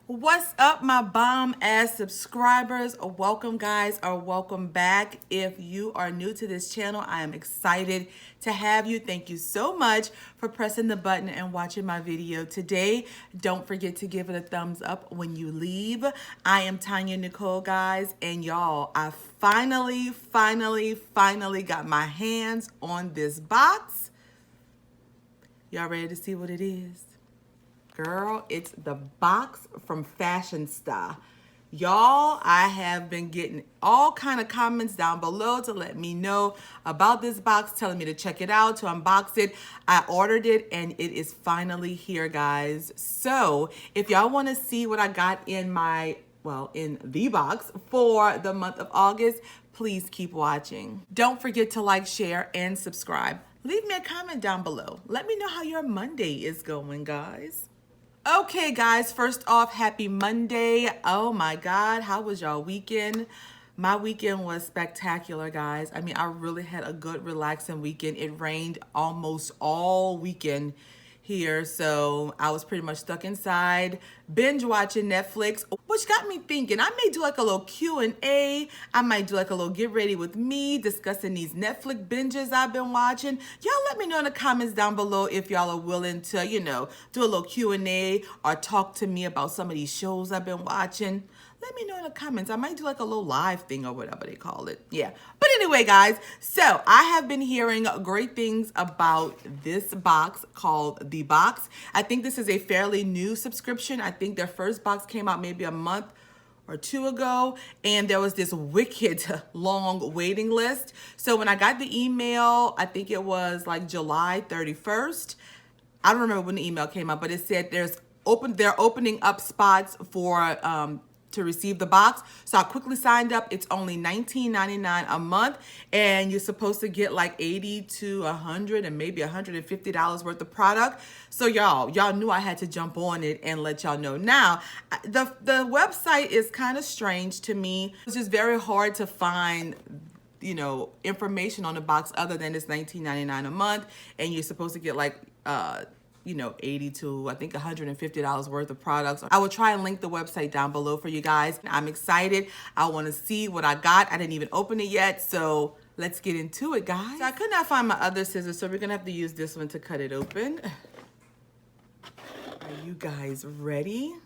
What's up, my bomb ass subscribers? Welcome, guys, or welcome back. If you are new to this channel, I am excited to have you. Thank you so much for pressing the button and watching my video today. Don't forget to give it a thumbs up when you leave. I am TonyaNicole, guys, and y'all, I finally got my hands on this box. Y'all ready to see what it is? Girl, it's the box from Fashionsta. Y'all, I have been getting all kind of comments down below to let me know about this box, telling me to check it out, to unbox it. I ordered it and it is finally here, guys. So if y'all want to see what I got in in the box for the month of August, please keep watching. Don't forget to like, share, and subscribe. Leave me a comment down below. Let me know how your Monday is going, guys. Okay, guys, first off, happy Monday. Oh my God, how was y'all weekend? My weekend was spectacular, guys. I mean, I really had a good, relaxing weekend. It rained almost all weekend here, so I was pretty much stuck inside, binge watching Netflix, which got me thinking I may do like a little Q&A. I might do like a little get ready with me, discussing these Netflix binges I've been watching. Y'all let me know in the comments down below if y'all are willing to, do a little Q&A or talk to me about some of these shows I've been watching. Let me know in the comments. I might do like a little live thing or whatever they call it. Yeah. But anyway, guys, so I have been hearing great things about this box called The Box. I think this is a fairly new subscription. I think their first box came out maybe a month or two ago, and there was this wicked long waiting list. So when I got the email, I think it was like July 31st. I don't remember when the email came out, but it said they're opening up spots for to receive the box. So I quickly signed up. It's only $19.99 a month, and you're supposed to get like 80 to 100 and maybe $150 worth of product. So y'all knew I had to jump on it and let y'all know. Now, the website is kind of strange to me. It's just very hard to find information on the box other than it's $19.99 a month, and you're supposed to get like 80 to I think $150 worth of products. I will try and link the website down below for you guys. I'm excited. I want to see what I got. I didn't even open it yet, so let's get into it, guys. So I could not find my other scissors, so we're gonna have to use this one to cut it open. Are you guys ready?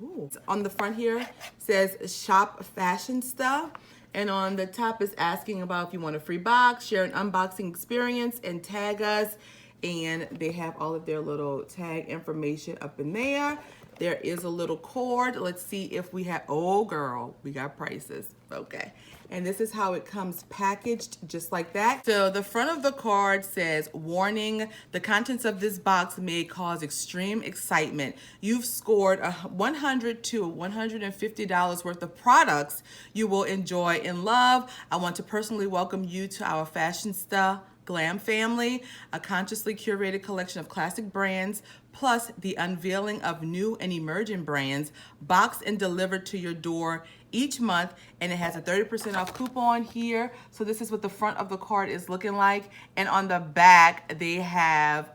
Ooh. On the front here says Shop Fashionsta. And on the top is asking about if you want a free box, share an unboxing experience, and tag us. And they have all of their little tag information up in there. There is a little cord. Let's see if we have, oh girl, we got prices. Okay. And this is how it comes packaged, just like that. So the front of the card says, warning, the contents of this box may cause extreme excitement. You've scored $100 to $150 worth of products you will enjoy and love. I want to personally welcome you to our Fashionsta Glam family, a consciously curated collection of classic brands, plus the unveiling of new and emerging brands, boxed and delivered to your door each month. And it has a 30% off coupon here. So this is what the front of the card is looking like. And on the back, they have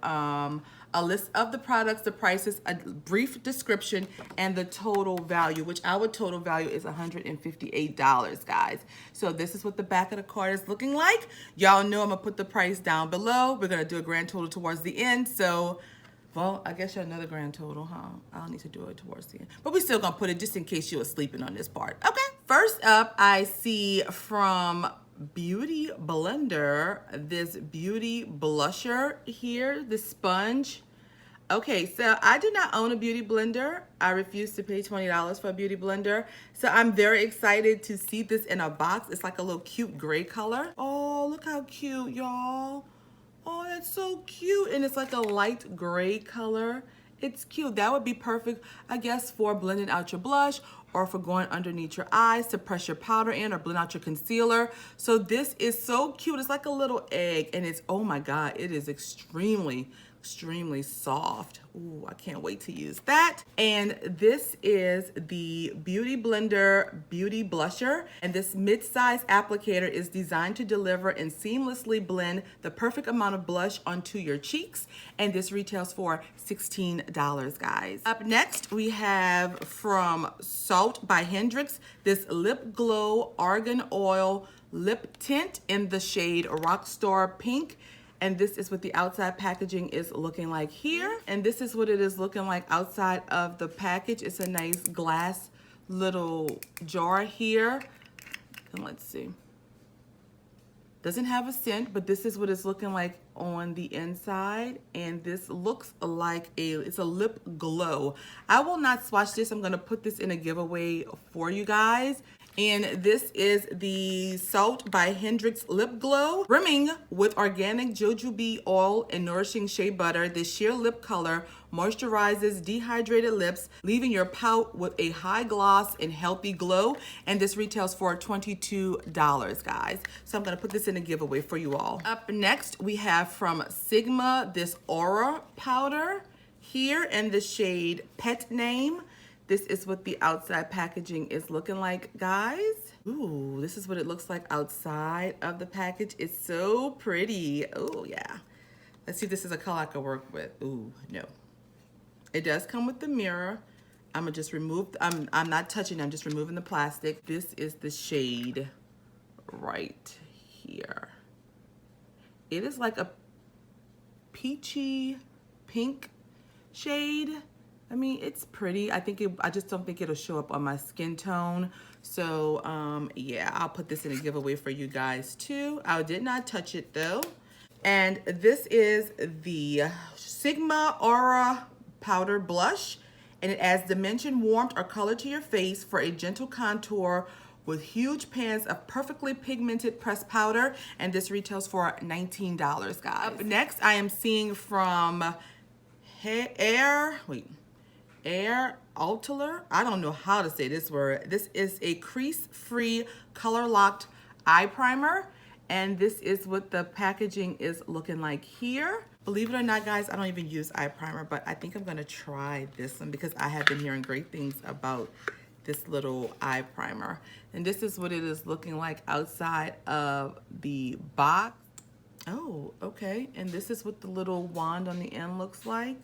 a list of the products, the prices, a brief description, and the total value, which our total value is $158, guys. So this is what the back of the card is looking like. Y'all know I'm gonna put the price down below. We're gonna do a grand total towards the end. So, well, I guess another grand total, huh? I'll need to do it towards the end. But we still gonna put it just in case you were sleeping on this part. Okay. First up, I see from Beauty Blender, this beauty blusher here, the sponge. Okay, so I do not own a beauty blender. I refuse to pay $20 for a beauty blender. So I'm very excited to see this in a box. It's like a little cute gray color. Oh, look how cute, y'all. Oh, that's so cute. And it's like a light gray color. It's cute. That would be perfect, I guess, for blending out your blush or for going underneath your eyes to press your powder in or blend out your concealer. So this is so cute. It's like a little egg, and it's, oh my God, it is extremely extremely soft. Ooh, I can't wait to use that. And this is the Beauty Blender Beauty Blusher. And this mid-size applicator is designed to deliver and seamlessly blend the perfect amount of blush onto your cheeks. And this retails for $16, guys. Up next, we have from Salt by Hendrix, this Lip Glow Argan Oil Lip Tint in the shade Rockstar Pink. And this is what the outside packaging is looking like here. And this is what it is looking like outside of the package. It's a nice glass little jar here. And let's see. Doesn't have a scent, but this is what it's looking like on the inside. And this looks like it's a lip glow. I will not swatch this. I'm gonna put this in a giveaway for you guys. And this is the Salt by Hendrix Lip Glow. Brimming with organic jujube oil and nourishing shea butter, this sheer lip color moisturizes dehydrated lips, leaving your pout with a high gloss and healthy glow. And this retails for $22, guys. So I'm gonna put this in a giveaway for you all. Up next, we have from Sigma, this Aura powder here in the shade Pet Name. This is what the outside packaging is looking like, guys. Ooh, this is what it looks like outside of the package. It's so pretty. Oh, yeah. Let's see if this is a color I can work with. Ooh, no. It does come with the mirror. I'm gonna just remove, I'm not touching, I'm just removing the plastic. This is the shade right here. It is like a peachy pink shade. I mean, it's pretty. I just don't think it'll show up on my skin tone. So, yeah, I'll put this in a giveaway for you guys too. I did not touch it though. And this is the Sigma Aura Powder Blush. And it adds dimension, warmth, or color to your face for a gentle contour with huge pans of perfectly pigmented pressed powder. And this retails for $19, guys. Up next, I am seeing from Air Altaler. I don't know how to say this word. This is a crease-free, color-locked eye primer. And this is what the packaging is looking like here. Believe it or not, guys, I don't even use eye primer, but I think I'm gonna try this one because I have been hearing great things about this little eye primer. And this is what it is looking like outside of the box. Oh, okay. And this is what the little wand on the end looks like.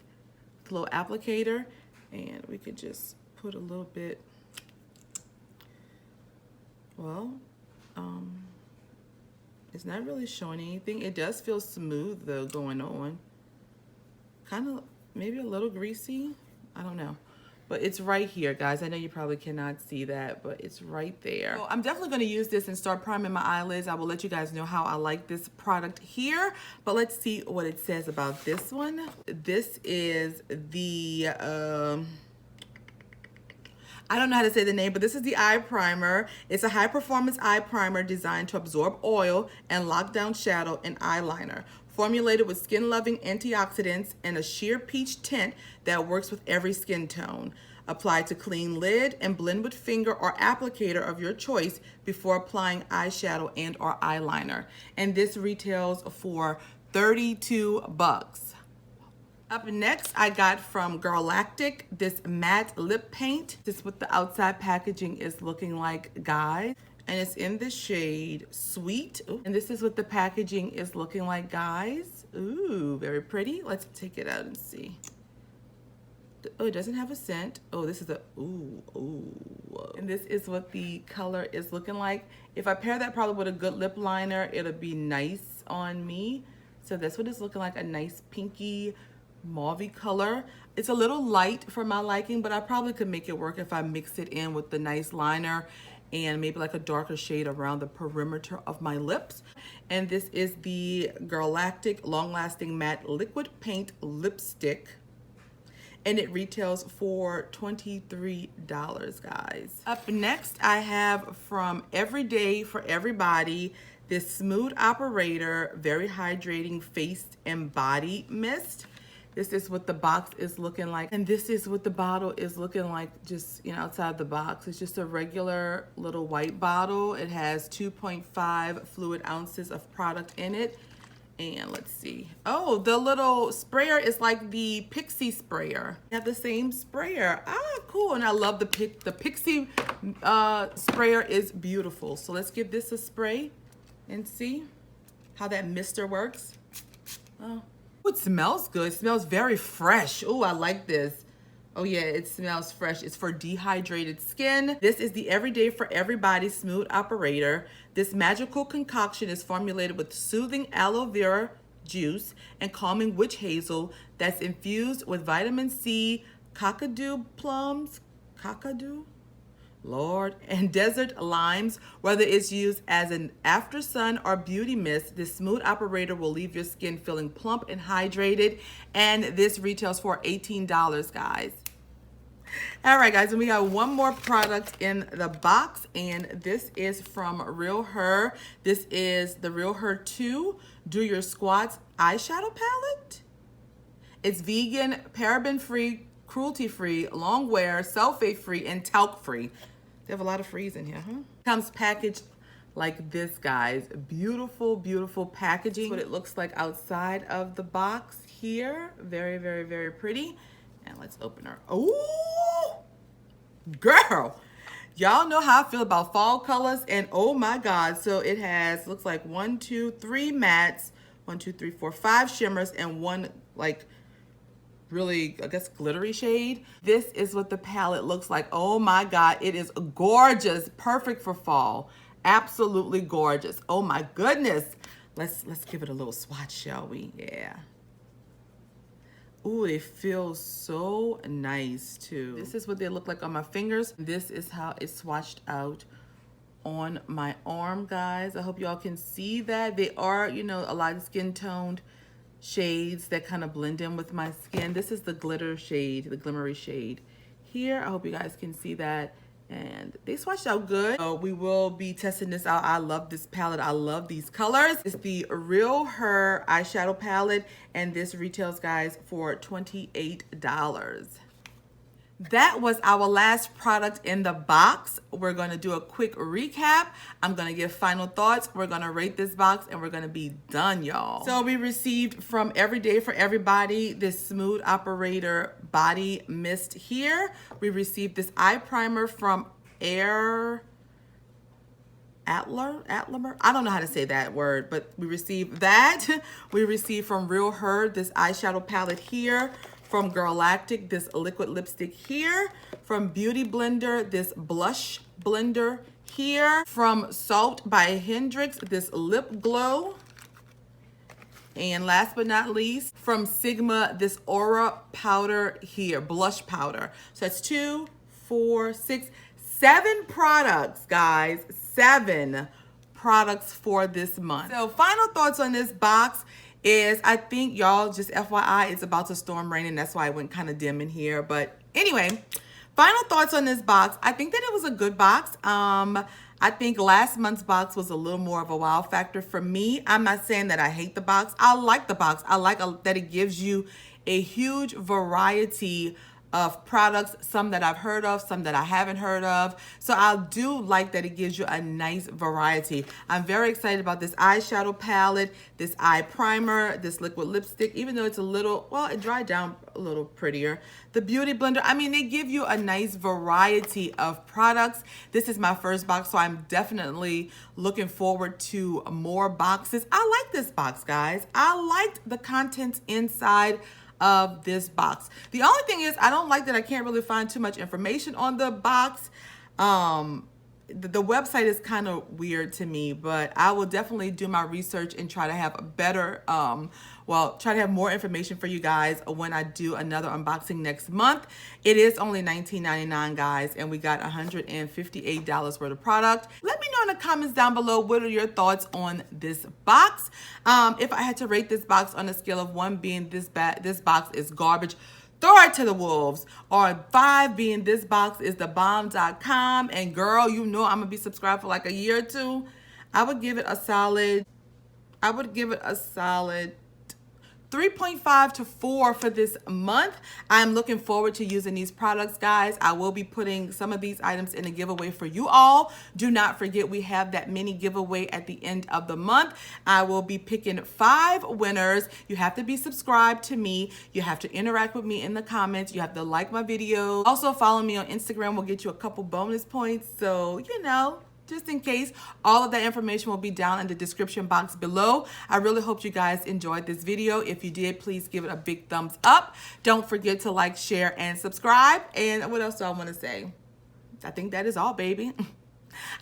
The little applicator. And we could just put a little bit, well, it's not really showing anything. It does feel smooth though going on. Kind of maybe a little greasy. I don't know. But it's right here, guys. I know you probably cannot see that, but it's right there. So I'm definitely gonna use this and start priming my eyelids. I will let you guys know how I like this product here, but let's see what it says about this one. This is the, I don't know how to say the name, but this is the eye primer. It's a high performance eye primer designed to absorb oil and lock down shadow and eyeliner. Formulated with skin-loving antioxidants and a sheer peach tint that works with every skin tone. Apply to clean lid and blend with finger or applicator of your choice before applying eyeshadow and or eyeliner. And this retails for $32. Up next, I got from Girlactic this matte lip paint. This is what the outside packaging is looking like, guys. And it's in the shade Sweet. Ooh. And this is what the packaging is looking like, guys. Ooh, very pretty. Let's take it out and see. Oh, it doesn't have a scent. Oh, this is a, ooh. And this is what the color is looking like. If I pair that probably with a good lip liner, it'll be nice on me. So that's what it's looking like, a nice pinky mauvey color. It's a little light for my liking, but I probably could make it work if I mix it in with the nice liner and maybe like a darker shade around the perimeter of my lips. And this is the Girlactic Long Lasting Matte Liquid Paint Lipstick. And it retails for $23, guys. Up next, I have from Everyday for Everybody, this Smooth Operator Very Hydrating Face and Body Mist. This is what the box is looking like. And this is what the bottle is looking like just, you know, outside the box. It's just a regular little white bottle. It has 2.5 fluid ounces of product in it. And let's see. Oh, the little sprayer is like the Pixie sprayer. They have the same sprayer. Ah, cool. And I love the Pixie sprayer is beautiful. So let's give this a spray and see how that mister works. Oh, it smells good. It smells very fresh. Oh, I like this. Oh yeah, it smells fresh. It's for dehydrated skin. This is the Everyday for Everybody Smooth Operator. This magical concoction is formulated with soothing aloe vera juice and calming witch hazel that's infused with vitamin C, kakadu plums, kakadu? Lord, and desert limes. Whether it's used as an after sun or beauty mist, this smooth operator will leave your skin feeling plump and hydrated. And this retails for $18, guys. All right, guys, and we got one more product in the box, and this is from Real Her. This is the Real Her 2 Do Your Squats eyeshadow palette. It's vegan, paraben-free, cruelty-free, long wear, sulfate-free, and talc-free. They have a lot of frees in here, huh? Comes packaged like this, guys. Beautiful, beautiful packaging. That's what it looks like outside of the box here. Very, very, very pretty. And let's open her. Oh, girl. Y'all know how I feel about fall colors. And oh my God. So it has, looks like 1, 2, 3 mattes. 1, 2, 3, 4, 5 shimmers. And one like really, I guess, glittery shade. This is what the palette looks like. Oh my God. It is gorgeous. Perfect for fall. Absolutely gorgeous. Oh my goodness. Let's give it a little swatch, shall we? Yeah. Ooh, they feel so nice too. This is what they look like on my fingers. This is how it's swatched out on my arm, guys. I hope y'all can see that. They are, you know, a lot of skin toned shades that kind of blend in with my skin. This is the glitter shade, the glimmery shade here. I hope you guys can see that. And they swatched out good. So we will be testing this out. I love this palette. I love these colors. It's the Real Her eyeshadow palette, and this retails, guys, for $28. That was our last product in the box. We're going to do a quick recap. I'm going to give final thoughts. We're going to rate this box, and we're going to be done, y'all. So we received from Everyday for Everybody this Smooth Operator Body Mist here. We received this eye primer from Atler. I don't know how to say that word, but we received that. We received from Real Her this eyeshadow palette here. From Girlactic, this liquid lipstick here. From Beauty Blender, this blush blender here. From Salt by Hendrix, this lip glow. And last but not least, from Sigma, this aura powder here, blush powder. So that's 2, 4, 6, 7 products, guys. 7 products for this month. So final thoughts on this box is, I think, y'all, just FYI, it's about to storm rain, and that's why it went kind of dim in here. But anyway, final thoughts on this box. I think that it was a good box. I think last month's box was a little more of a wow factor for me. I'm not saying that I hate the box. I like the box. I like that it gives you a huge variety of products, some that I've heard of, some that I haven't heard of. So I do like that it gives you a nice variety. I'm very excited about this eyeshadow palette, this eye primer, this liquid lipstick, even though it's a little, well, it dried down a little prettier. The Beauty Blender, I mean, they give you a nice variety of products. This is my first box, so I'm definitely looking forward to more boxes. I like this box, guys. I liked the contents inside of this box. The only thing is, I don't like that I can't really find too much information on the box. The website is kind of weird to me, but I will definitely do my research and try to have a better, try to have more information for you guys when I do another unboxing next month. It is only $19.99, guys, and we got $158 worth of product. Let me know in the comments down below, what are your thoughts on this box? If I had to rate this box on a scale of 1 being this box is garbage, throw it to the wolves, or 5 being this box is the bomb.com, and girl, you know I'm gonna be subscribed for like a year or two. I would give it a solid 3 3.5 to 4 for this month. I'm looking forward to using these products, guys. I will be putting some of these items in a giveaway for you all. Do not forget we have that mini giveaway at the end of the month. I will be picking 5 winners. You have to be subscribed to me. You have to interact with me in the comments. You have to like my video. Also follow me on Instagram will get you a couple bonus points. So, you know, just in case, all of that information will be down in the description box below. I really hope you guys enjoyed this video. If you did, please give it a big thumbs up. Don't forget to like, share, and subscribe. And what else do I want to say? I think that is all, baby.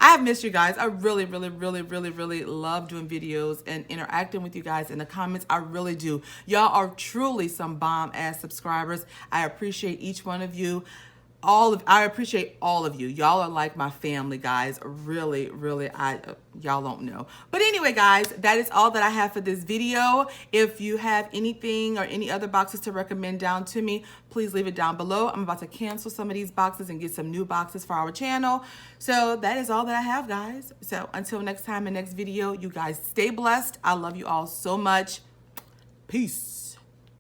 I have missed you guys. I really love doing videos and interacting with you guys in the comments. I really do. Y'all are truly some bomb-ass subscribers. I appreciate each one of you. I appreciate all of you. Y'all are like my family, guys. Really, y'all don't know. But anyway, guys, that is all that I have for this video. If you have anything or any other boxes to recommend down to me, please leave it down below. I'm about to cancel some of these boxes and get some new boxes for our channel. So that is all that I have, guys. So until next time and next video, you guys stay blessed. I love you all so much. Peace.